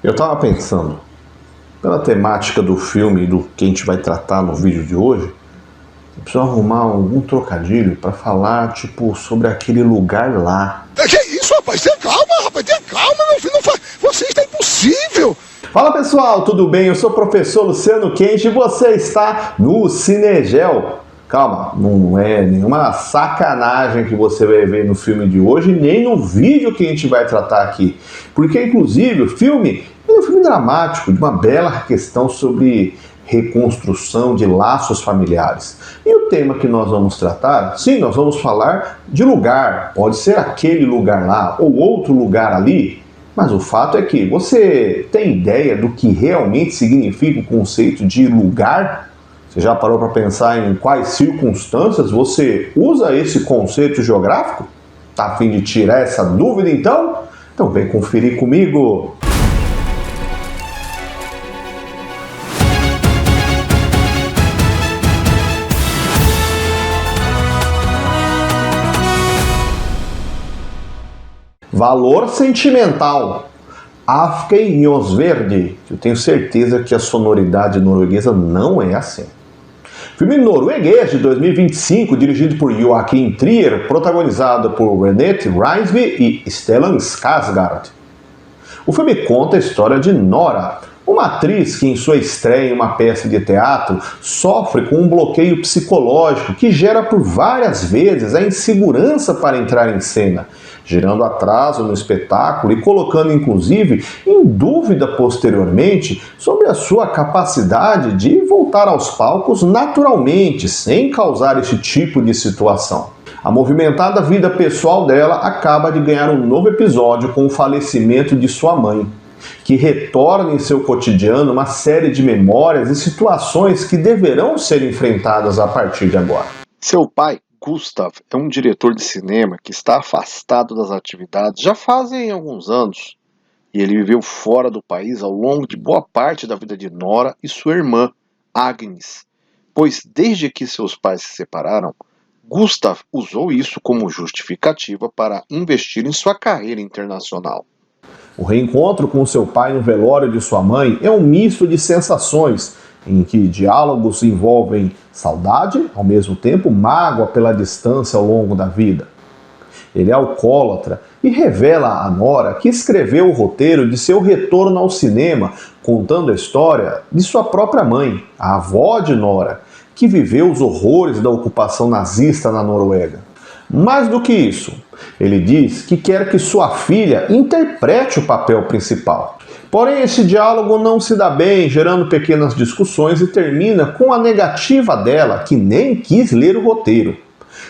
Eu tava pensando, pela temática do filme e do que a gente vai tratar no vídeo de hoje, eu preciso arrumar algum trocadilho pra falar, tipo, sobre aquele lugar lá. Que isso, rapaz? Tenha calma, meu filho. Não faz... Você está impossível. Fala pessoal, tudo bem? Eu sou o professor Luciano Quente e você está no Cinegel. Calma, não é nenhuma sacanagem que você vai ver no filme de hoje, nem no vídeo que a gente vai tratar aqui. Porque, inclusive, o filme é um filme dramático, de uma bela questão sobre reconstrução de laços familiares. E o tema que nós vamos tratar, sim, nós vamos falar de lugar. Pode ser aquele lugar lá ou outro lugar ali, mas o fato é que você tem ideia do que realmente significa o conceito de lugar? Você já parou para pensar em quais circunstâncias você usa esse conceito geográfico? Tá a fim de tirar essa dúvida então? Então vem conferir comigo! Valor sentimental. Afkeijnosverde. Eu tenho certeza que a sonoridade norueguesa não é assim. Filme norueguês de 2025, dirigido por Joachim Trier, protagonizado por Renate Reinsve e Stellan Skarsgård. O filme conta a história de Nora, uma atriz que em sua estreia em uma peça de teatro sofre com um bloqueio psicológico que gera por várias vezes a insegurança para entrar em cena, gerando atraso no espetáculo e colocando inclusive em dúvida posteriormente sobre a sua capacidade de voltar aos palcos naturalmente, sem causar esse tipo de situação. A movimentada vida pessoal dela acaba de ganhar um novo episódio com o falecimento de sua mãe, que retorna em seu cotidiano uma série de memórias e situações que deverão ser enfrentadas a partir de agora. Seu pai, Gustav, é um diretor de cinema que está afastado das atividades já fazem alguns anos, e ele viveu fora do país ao longo de boa parte da vida de Nora e sua irmã, Agnes, pois desde que seus pais se separaram, Gustav usou isso como justificativa para investir em sua carreira internacional. O reencontro com seu pai no velório de sua mãe é um misto de sensações, em que diálogos envolvem saudade, ao mesmo tempo mágoa pela distância ao longo da vida. Ele é alcoólatra e revela a Nora que escreveu o roteiro de seu retorno ao cinema, contando a história de sua própria mãe, a avó de Nora, que viveu os horrores da ocupação nazista na Noruega. Mais do que isso, ele diz que quer que sua filha interprete o papel principal. Porém, esse diálogo não se dá bem, gerando pequenas discussões e termina com a negativa dela, que nem quis ler o roteiro.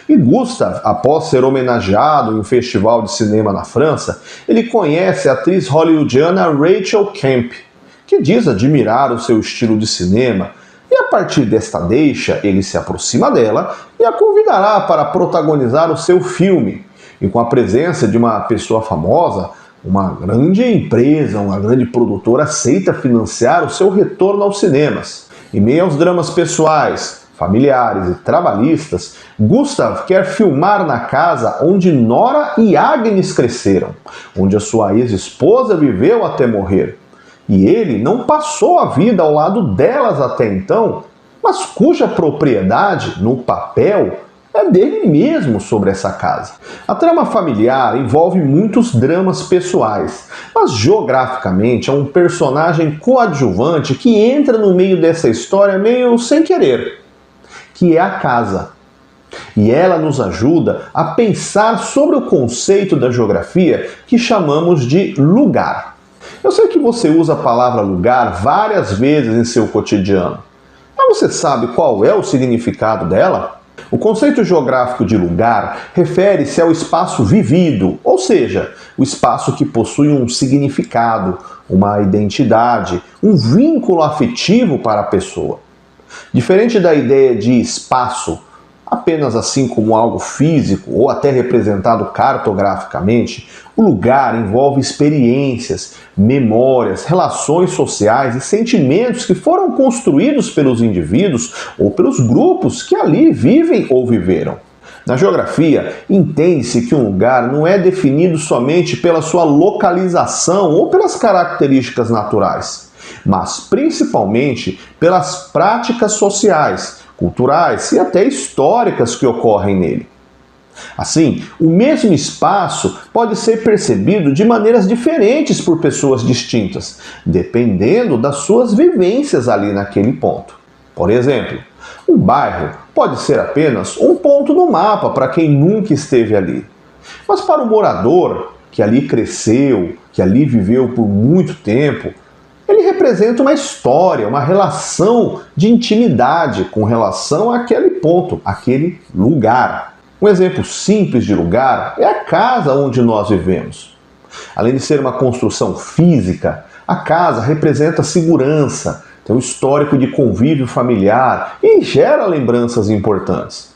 E Gustav, após ser homenageado em um festival de cinema na França, ele conhece a atriz hollywoodiana Rachel Camp, que diz admirar o seu estilo de cinema, e a partir desta deixa, ele se aproxima dela e a convidará para protagonizar o seu filme. E com a presença de uma pessoa famosa, uma grande empresa, uma grande produtora aceita financiar o seu retorno aos cinemas. Em meio aos dramas pessoais, familiares e trabalhistas, Gustav quer filmar na casa onde Nora e Agnes cresceram, onde a sua ex-esposa viveu até morrer. E ele não passou a vida ao lado delas até então, mas cuja propriedade, no papel, é dele mesmo sobre essa casa. A trama familiar envolve muitos dramas pessoais, mas geograficamente é um personagem coadjuvante que entra no meio dessa história meio sem querer, que é a casa. E ela nos ajuda a pensar sobre o conceito da geografia que chamamos de lugar. Eu sei que você usa a palavra lugar várias vezes em seu cotidiano, mas você sabe qual é o significado dela? O conceito geográfico de lugar refere-se ao espaço vivido, ou seja, o espaço que possui um significado, uma identidade, um vínculo afetivo para a pessoa. Diferente da ideia de espaço, apenas assim como algo físico ou até representado cartograficamente, o lugar envolve experiências, memórias, relações sociais e sentimentos que foram construídos pelos indivíduos ou pelos grupos que ali vivem ou viveram. Na geografia, entende-se que um lugar não é definido somente pela sua localização ou pelas características naturais, mas principalmente pelas práticas sociais, culturais e até históricas que ocorrem nele. Assim, o mesmo espaço pode ser percebido de maneiras diferentes por pessoas distintas, dependendo das suas vivências ali naquele ponto. Por exemplo, um bairro pode ser apenas um ponto no mapa para quem nunca esteve ali. Mas para o morador que ali cresceu, que ali viveu por muito tempo, ele representa uma história, uma relação de intimidade com relação àquele ponto, àquele lugar. Um exemplo simples de lugar é a casa onde nós vivemos. Além de ser uma construção física, a casa representa segurança, tem um histórico de convívio familiar e gera lembranças importantes.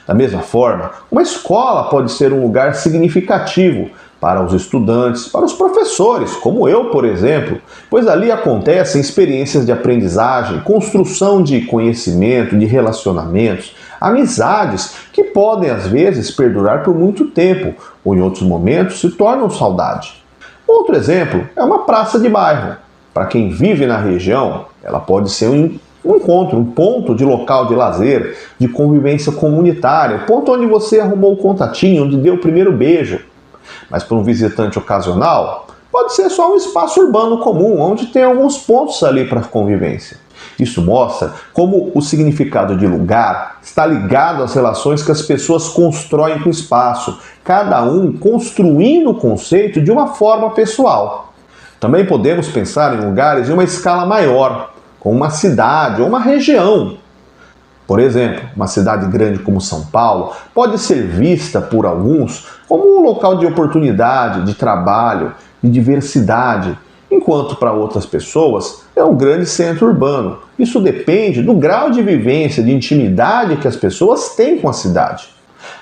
Da mesma forma, uma escola pode ser um lugar significativo para os estudantes, para os professores, como eu, por exemplo, pois ali acontecem experiências de aprendizagem, construção de conhecimento, de relacionamentos, amizades que podem às vezes perdurar por muito tempo ou em outros momentos se tornam saudade. Outro exemplo é uma praça de bairro. Para quem vive na região, ela pode ser um encontro, um ponto de local de lazer, de convivência comunitária, ponto onde você arrumou o contatinho, onde deu o primeiro beijo. Mas para um visitante ocasional, pode ser só um espaço urbano comum, onde tem alguns pontos ali para convivência. Isso mostra como o significado de lugar está ligado às relações que as pessoas constroem com o espaço, cada um construindo o conceito de uma forma pessoal. Também podemos pensar em lugares de uma escala maior, como uma cidade ou uma região. Por exemplo, uma cidade grande como São Paulo pode ser vista por alguns como um local de oportunidade, de trabalho, de diversidade, enquanto para outras pessoas é um grande centro urbano. Isso depende do grau de vivência, de intimidade que as pessoas têm com a cidade.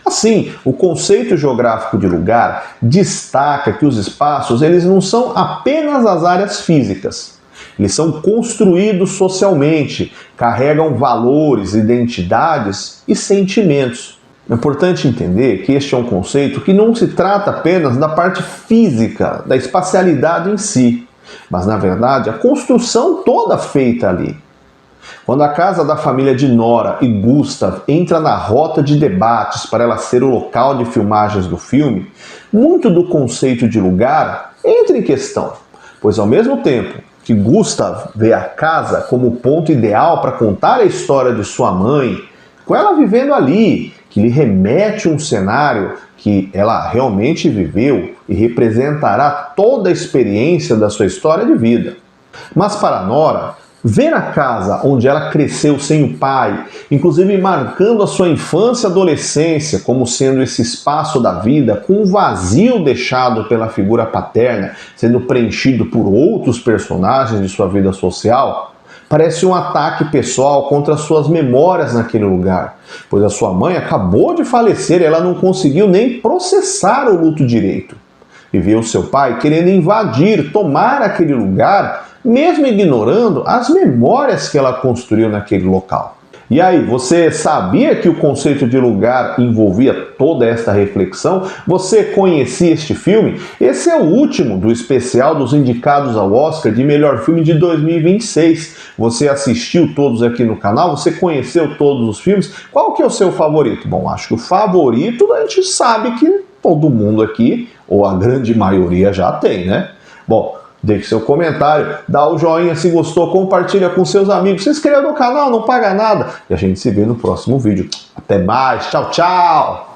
Assim, o conceito geográfico de lugar destaca que os espaços eles não são apenas as áreas físicas. Eles são construídos socialmente, carregam valores, identidades e sentimentos. É importante entender que este é um conceito que não se trata apenas da parte física, da espacialidade em si, mas na verdade a construção toda feita ali. Quando a casa da família de Nora e Gustav entra na rota de debates para ela ser o local de filmagens do filme, muito do conceito de lugar entra em questão, pois ao mesmo tempo que Gustav vê a casa como o ponto ideal para contar a história de sua mãe, com ela vivendo ali, que lhe remete um cenário que ela realmente viveu e representará toda a experiência da sua história de vida. Mas para Nora, ver a casa onde ela cresceu sem o pai, inclusive marcando a sua infância e adolescência como sendo esse espaço da vida, com um vazio deixado pela figura paterna, sendo preenchido por outros personagens de sua vida social, parece um ataque pessoal contra suas memórias naquele lugar, pois a sua mãe acabou de falecer e ela não conseguiu nem processar o luto direito. E vê o seu pai querendo invadir, tomar aquele lugar, mesmo ignorando as memórias que ela construiu naquele local. E aí, você sabia que o conceito de lugar envolvia toda esta reflexão? Você conhecia este filme? Esse é o último do especial dos indicados ao Oscar de melhor filme de 2026. Você assistiu todos aqui no canal? Você conheceu todos os filmes? Qual que é o seu favorito? Bom, acho que o favorito a gente sabe que todo mundo aqui, ou a grande maioria, já tem, né? Bom, deixe seu comentário, dá o joinha se gostou, compartilha com seus amigos, se inscreva no canal, não paga nada. E a gente se vê no próximo vídeo. Até mais, tchau, tchau!